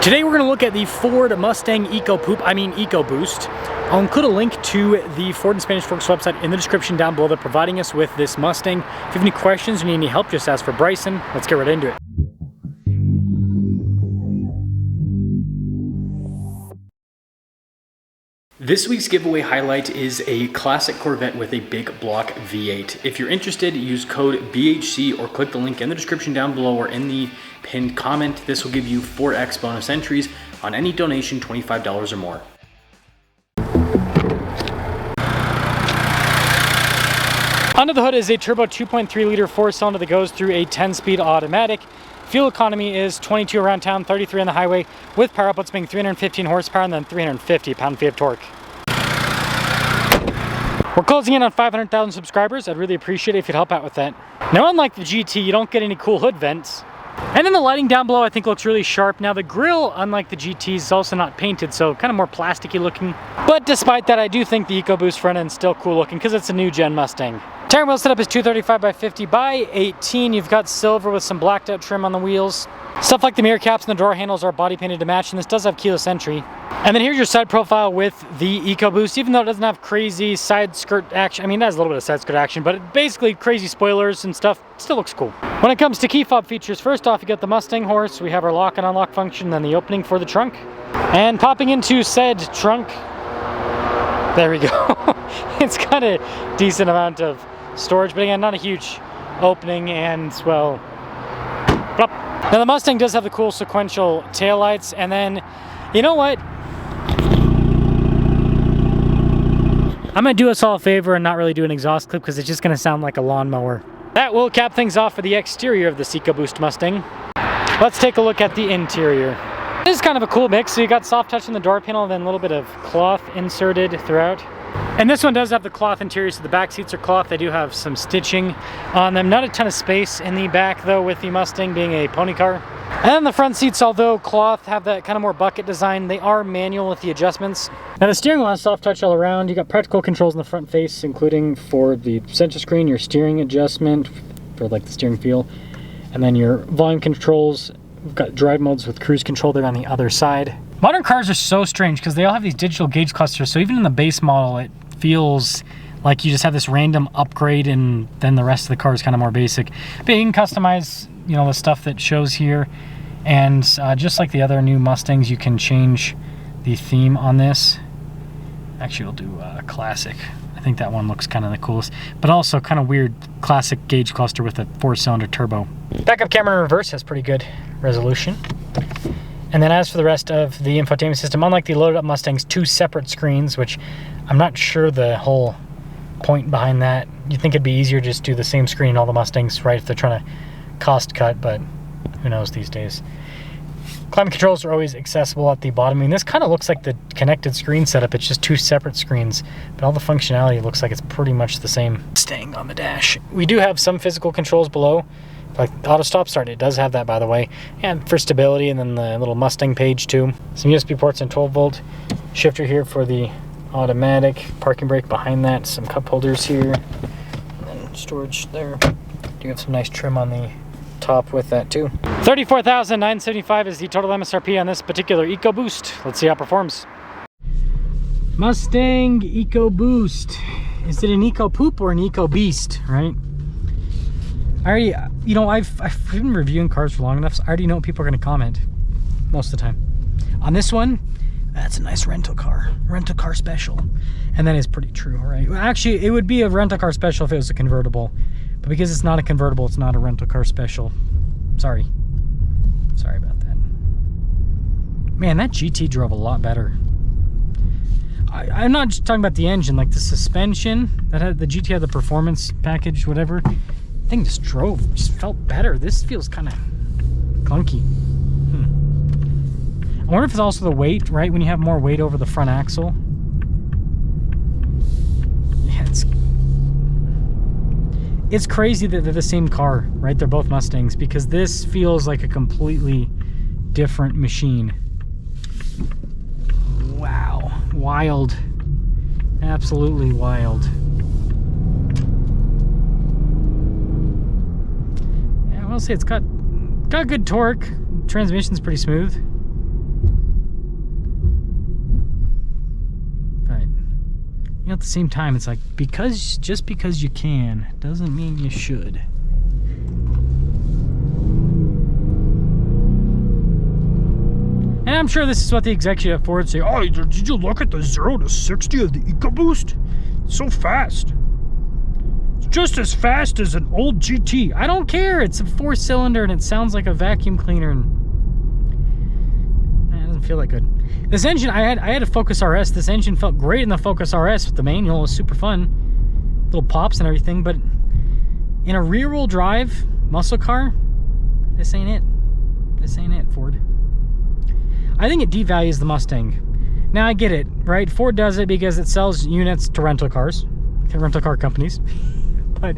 Today we're going to look at the Ford Mustang EcoBoost. I'll include a link to the Ford and Spanish Forks website in the description down below. They're providing us with this Mustang. If you have any questions or need any help, just ask for Bryson. Let's get right into it. This week's giveaway highlight is a classic Corvette with a big block V8. If you're interested, use code BHC or click the link in the description down below or in the pinned comment. This will give you 4x bonus entries on any donation $25 or more. Under the hood is a turbo 2.3 liter 4-cylinder that goes through a 10-speed automatic. Fuel economy is 22 around town, 33 on the highway, with power outputs being 315 horsepower and then 350 pound-feet of torque. We're closing in on 500,000 subscribers. I'd really appreciate it if you'd help out with that. Now, unlike the GT, you don't get any cool hood vents. And then the lighting down below I think looks really sharp. Now the grille, unlike the GT, is also not painted, so kind of more plasticky looking. But despite that, I do think the EcoBoost front end is still cool looking because it's a new gen Mustang. Tire wheel setup is 235 by 50 by 18. You've got silver with some blacked out trim on the wheels. Stuff like the mirror caps and the door handles are body painted to match, and this does have keyless entry. And then here's your side profile with the EcoBoost. Even though it doesn't have crazy side skirt action, I mean, it has a little bit of side skirt action, but it basically crazy spoilers and stuff, still looks cool. When it comes to key fob features, first off, you got the Mustang horse. We have our lock and unlock function, then the opening for the trunk. And popping into said trunk, there we go. It's got a decent amount of storage, but again, not a huge opening, and well, plop. Now the Mustang does have the cool sequential taillights, and then, you know what? I'm gonna do us all a favor and not really do an exhaust clip because it's just gonna sound like a lawnmower. That will cap things off for the exterior of this EcoBoost Mustang. Let's take a look at the interior. This is kind of a cool mix. So you got soft touch on the door panel, then a little bit of cloth inserted throughout. And this one does have the cloth interior, so the back seats are cloth. They do have some stitching on them. Not a ton of space in the back though, with the Mustang being a pony car. And then the front seats, although cloth, have that kind of more bucket design. They are manual with the adjustments. Now the steering wheel has soft touch all around. You got practical controls in the front face, including for the center screen, your steering adjustment for like the steering feel, and then your volume controls. We've got drive modes with cruise control there on the other side. Modern cars are so strange because they all have these digital gauge clusters, so even in the base model it feels like you just have this random upgrade and then the rest of the car is kind of more basic. But you can customize, you know, the stuff that shows here, and just like the other new Mustangs, you can change the theme on this. Actually, we'll do classic. I think that one looks kind of the coolest, but also kind of weird classic gauge cluster with a 4-cylinder turbo. Backup camera in reverse has pretty good resolution. And then as for the rest of the infotainment system, unlike the loaded up Mustangs, 2 separate screens, which I'm not sure the whole point behind that. You'd think it'd be easier to just do the same screen in all the Mustangs, right, if they're trying to cost cut, but who knows these days. Climate controls are always accessible at the bottom. I mean, this kind of looks like the connected screen setup. It's just 2 separate screens, but all the functionality looks like it's pretty much the same. Staying on the dash. We do have some physical controls below, like auto stop start. It does have that, by the way, and for stability, and then the little Mustang page too. Some USB ports and 12-volt shifter here for the automatic. Parking brake behind that. Some cup holders here, and then storage there. Do have some nice trim on the top with that too. $34,975 is the total MSRP on this particular EcoBoost. Let's see how it performs. Mustang EcoBoost. Is it an EcoPoop or an EcoBeast, right? I already, you know, I've been reviewing cars for long enough, so I already know what people are going to comment most of the time. On this one, that's a nice rental car special. And that is pretty true, right? Well, actually, it would be a rental car special if it was a convertible. But because it's not a convertible, it's not a rental car special. Sorry about that. Man, that GT drove a lot better. I'm not just talking about the engine, like the suspension. That had the GT had the performance package, whatever. Thing just felt better. This feels kind of clunky. I wonder if it's also the weight, right? When you have more weight over the front axle. Yeah, it's crazy that they're the same car, right? They're both Mustangs, because this feels like a completely different machine. Wow, wild, absolutely wild. Yeah, I'll say it's got good torque. Transmission's pretty smooth. know, at the same time, it's like, just because you can doesn't mean you should. And I'm sure this is what the executive at Ford say. Oh, did you look at the 0 to 60 of the EcoBoost? It's so fast. It's just as fast as an old GT. I don't care. It's a 4-cylinder and it sounds like a vacuum cleaner. And it doesn't feel that good. This engine, I had a Focus RS. This engine felt great in the Focus RS with the manual. It was super fun. Little pops and everything. But in a rear-wheel drive muscle car, this ain't it. This ain't it, Ford. I think it devalues the Mustang. Now, I get it, right? Ford does it because it sells units to rental cars, to rental car companies. But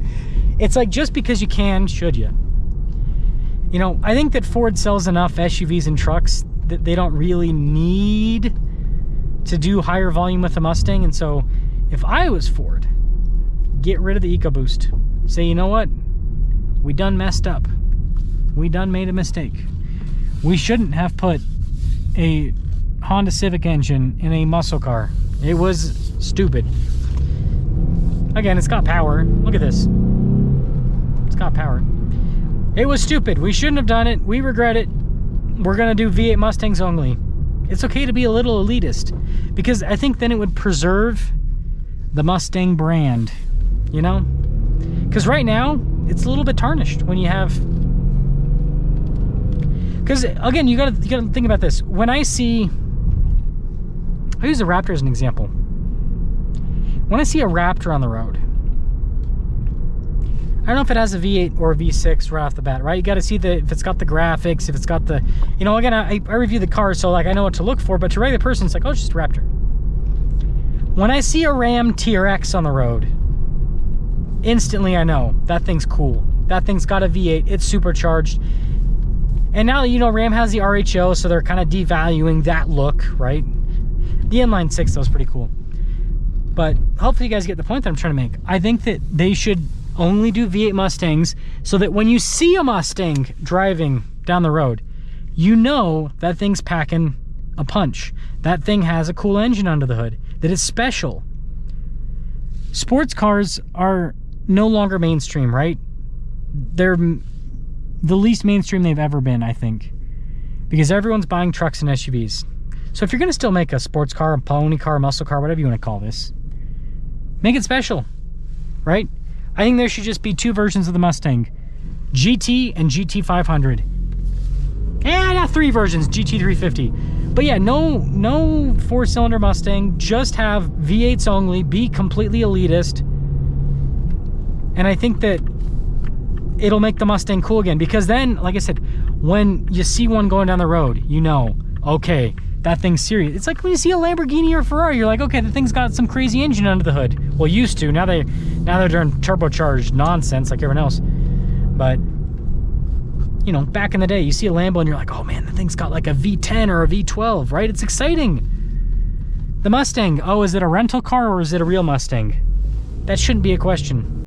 it's like, just because you can, should you? You know, I think that Ford sells enough SUVs and trucks that they don't really need to do higher volume with the Mustang. And so, if I was Ford, get rid of the EcoBoost. Say, you know what? We done messed up. We done made a mistake. We shouldn't have put a Honda Civic engine in a muscle car. It was stupid. Again, it's got power. Look at this. It's got power. It was stupid. We shouldn't have done it. We regret it. We're gonna do V8 Mustangs only. It's okay to be a little elitist, because I think then it would preserve the Mustang brand, you know? Because right now, it's a little bit tarnished when you have... Because, again, you gotta think about this. When I see... I'll use a Raptor as an example. When I see a Raptor on the road, I don't know if it has a V8 or a V6 right off the bat, right? You got to see if it's got the graphics, if it's got the... You know, again, I review the car, so, like, I know what to look for, but to a regular person, it's like, oh, it's just a Raptor. When I see a Ram TRX on the road, instantly I know that thing's cool. That thing's got a V8, it's supercharged. And now, you know, Ram has the RHO, so they're kind of devaluing that look, right? The inline 6, though, is pretty cool. But hopefully you guys get the point that I'm trying to make. I think that they should only do V8 Mustangs so that when you see a Mustang driving down the road, you know that thing's packing a punch. That thing has a cool engine under the hood, that it's special. Sports cars are no longer mainstream, right? They're the least mainstream they've ever been, I think, because everyone's buying trucks and SUVs. So if you're going to still make a sports car, a pony car, a muscle car, whatever you want to call this, make it special, right? I think there should just be 2 versions of the Mustang, GT and GT500. Yeah, not 3 versions, GT350. But yeah, no 4-cylinder Mustang, just have V8s only, be completely elitist. And I think that it'll make the Mustang cool again, because then, like I said, when you see one going down the road, you know, okay, that thing's serious. It's like when you see a Lamborghini or Ferrari, you're like, okay, the thing's got some crazy engine under the hood. Well, used to. Now they're doing turbocharged nonsense like everyone else. But, you know, back in the day, you see a Lambo and you're like, oh man, the thing's got like a V10 or a V12, right? It's exciting. The Mustang, oh, is it a rental car or is it a real Mustang? That shouldn't be a question.